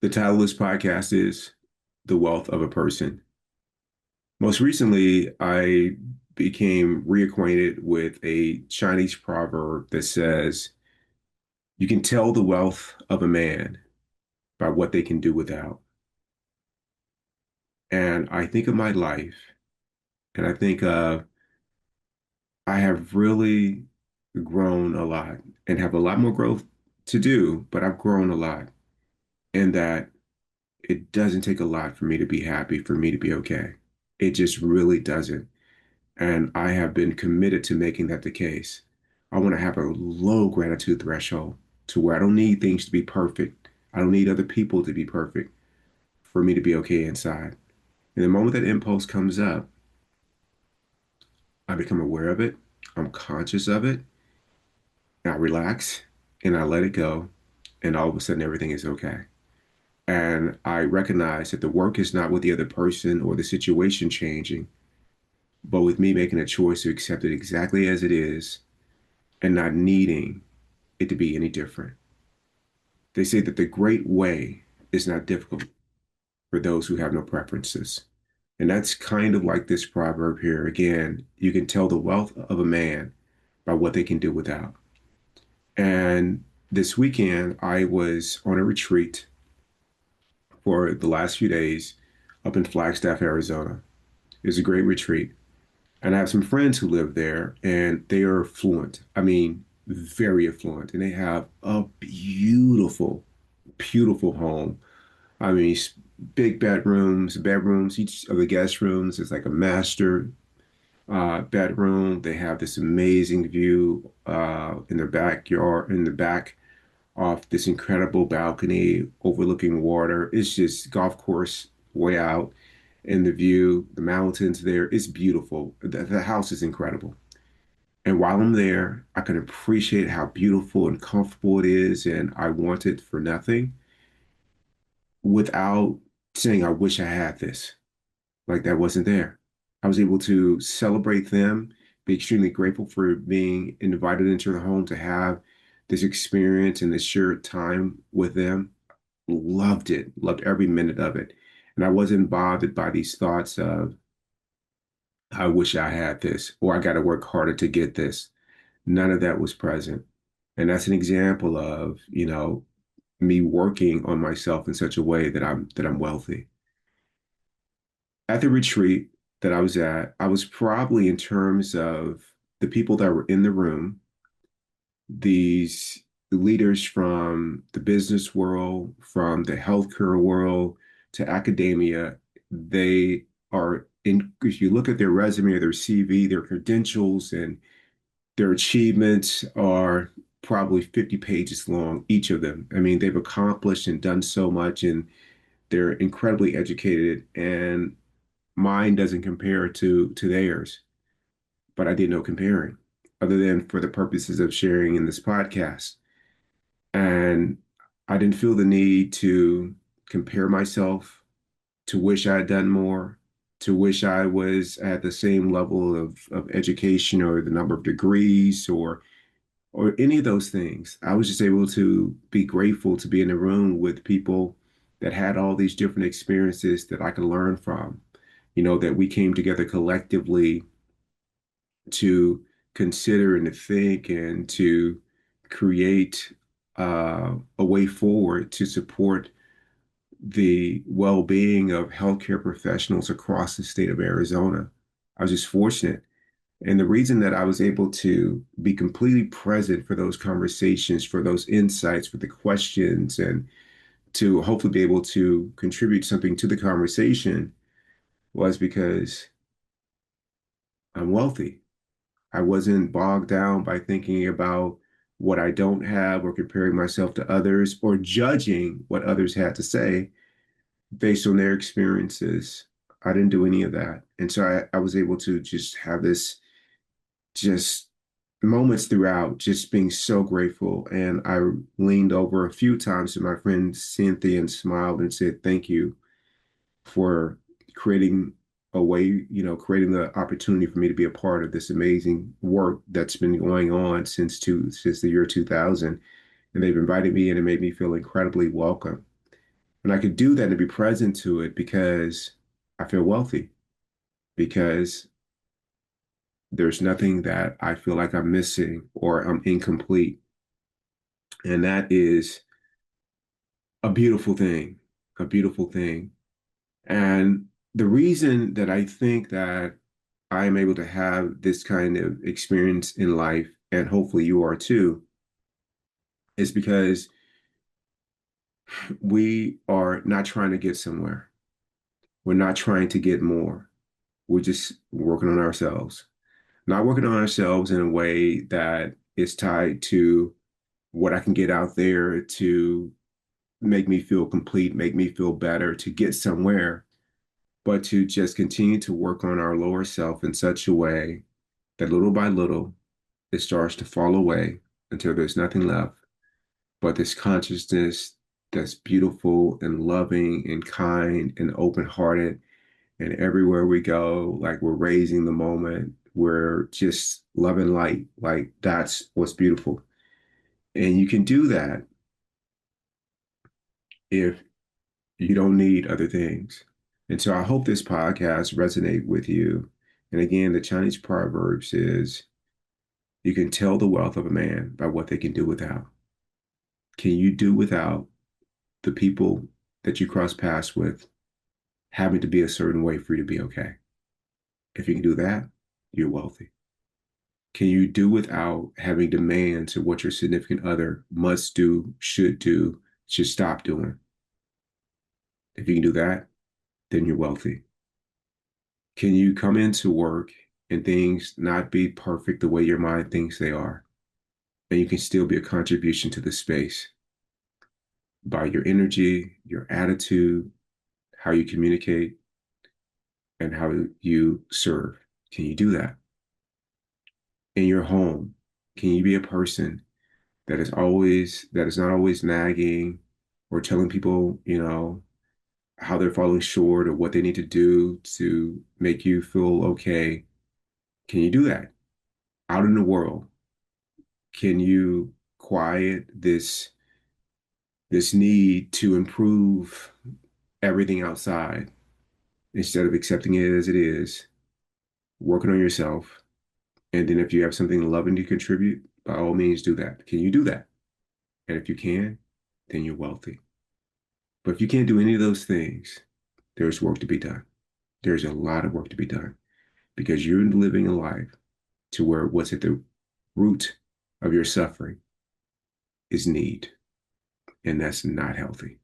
The title of this podcast is The Wealth of a Person. Most recently, I became reacquainted with a Chinese proverb that says, you can tell the wealth of a man by what they can do without. And I think of my life and I think I have really grown a lot and have a lot more growth to do, but I've grown a lot in that it doesn't take a lot for me to be happy, for me to be okay. It just really doesn't. And I have been committed to making that the case. I want to have a low gratitude threshold to where I don't need things to be perfect. I don't need other people to be perfect for me to be okay inside. And the moment that impulse comes up, I become aware of it. I'm conscious of it. And I relax and I let it go. And all of a sudden, everything is okay. And I recognize that the work is not with the other person or the situation changing, but with me making a choice to accept it exactly as it is and not needing it to be any different. They say that the great way is not difficult for those who have no preferences. And that's kind of like this proverb here. Again, you can tell the wealth of a man by what they can do without. And this weekend, I was on a retreat for the last few days up in Flagstaff, Arizona. It was a great retreat. And I have some friends who live there, and they are affluent. I mean, very affluent. And they have a beautiful, beautiful home. I mean, big bedrooms. Each of the guest rooms is like a master bedroom. They have this amazing view in their backyard, in the back off this incredible balcony overlooking water. It's just golf course way out in the view, the mountains there. It's beautiful. The house is incredible. And while I'm there, I can appreciate how beautiful and comfortable it is, and I want it for nothing without saying, I wish I had this. Like that wasn't there. I was able to celebrate them, be extremely grateful for being invited into the home to have this experience and this shared time with them. Loved it, loved every minute of it. And I wasn't bothered by these thoughts of, I wish I had this, or I got to work harder to get this. None of that was present. And that's an example of, me working on myself in such a way that I'm wealthy. At the retreat that I was at, I was probably in terms of the people that were in the room, these leaders from the business world, from the healthcare world to academia, they are in, if you look at their resume or their CV, their credentials and their achievements are probably 50 pages long, each of them. I mean, they've accomplished and done so much, and they're incredibly educated, and mine doesn't compare to theirs. But I did no comparing, other than for the purposes of sharing in this podcast. And I didn't feel the need to compare myself, to wish I had done more, to wish I was at the same level of education or the number of degrees or any of those things. I was just able to be grateful to be in a room with people that had all these different experiences that I could learn from. That we came together collectively to consider and to think and to create a way forward to support the well-being of healthcare professionals across the state of Arizona. I was just fortunate. And the reason that I was able to be completely present for those conversations, for those insights, for the questions, and to hopefully be able to contribute something to the conversation was because I'm wealthy. I wasn't bogged down by thinking about what I don't have or comparing myself to others or judging what others had to say based on their experiences. I didn't do any of that. And so I was able to just have this just moments throughout, just being so grateful. And I leaned over a few times to my friend Cynthia and smiled and said, thank you for creating a way, creating the opportunity for me to be a part of this amazing work that's been going on since the year 2000. And they've invited me in and made me feel incredibly welcome. And I could do that and be present to it because I feel wealthy, because there's nothing that I feel like I'm missing or I'm incomplete. And that is a beautiful thing, a beautiful thing. And the reason that I think that I am able to have this kind of experience in life, and hopefully you are too, is because we are not trying to get somewhere. We're not trying to get more. We're just working on ourselves. Not working on ourselves in a way that is tied to what I can get out there to make me feel complete, make me feel better, to get somewhere, but to just continue to work on our lower self in such a way that little by little it starts to fall away until there's nothing left but this consciousness that's beautiful and loving and kind and open-hearted. And everywhere we go, like we're raising the moment, we're just love and light. Like that's what's beautiful. And you can do that if you don't need other things. And so I hope this podcast resonate with you. And again, the Chinese proverbs is you can tell the wealth of a man by what they can do without. Can you do without the people that you cross paths with having to be a certain way for you to be okay? If you can do that, you're wealthy. Can you do without having demands of what your significant other must do, should stop doing? If you can do that, then you're wealthy. Can you come into work and things not be perfect the way your mind thinks they are, and you can still be a contribution to the space by your energy, your attitude, how you communicate, and how you serve? Can you do that? In your home, can you be a person that is not always nagging or telling people, how they're falling short or what they need to do to make you feel okay? Can you do that out in the world? Can you quiet this need to improve everything outside instead of accepting it as it is, working on yourself, and then if you have something loving to contribute, by all means do that. Can you do that? And if you can, then you're wealthy. But if you can't do any of those things, there's work to be done. There's a lot of work to be done because you're living a life to where what's at the root of your suffering is need, and that's not healthy.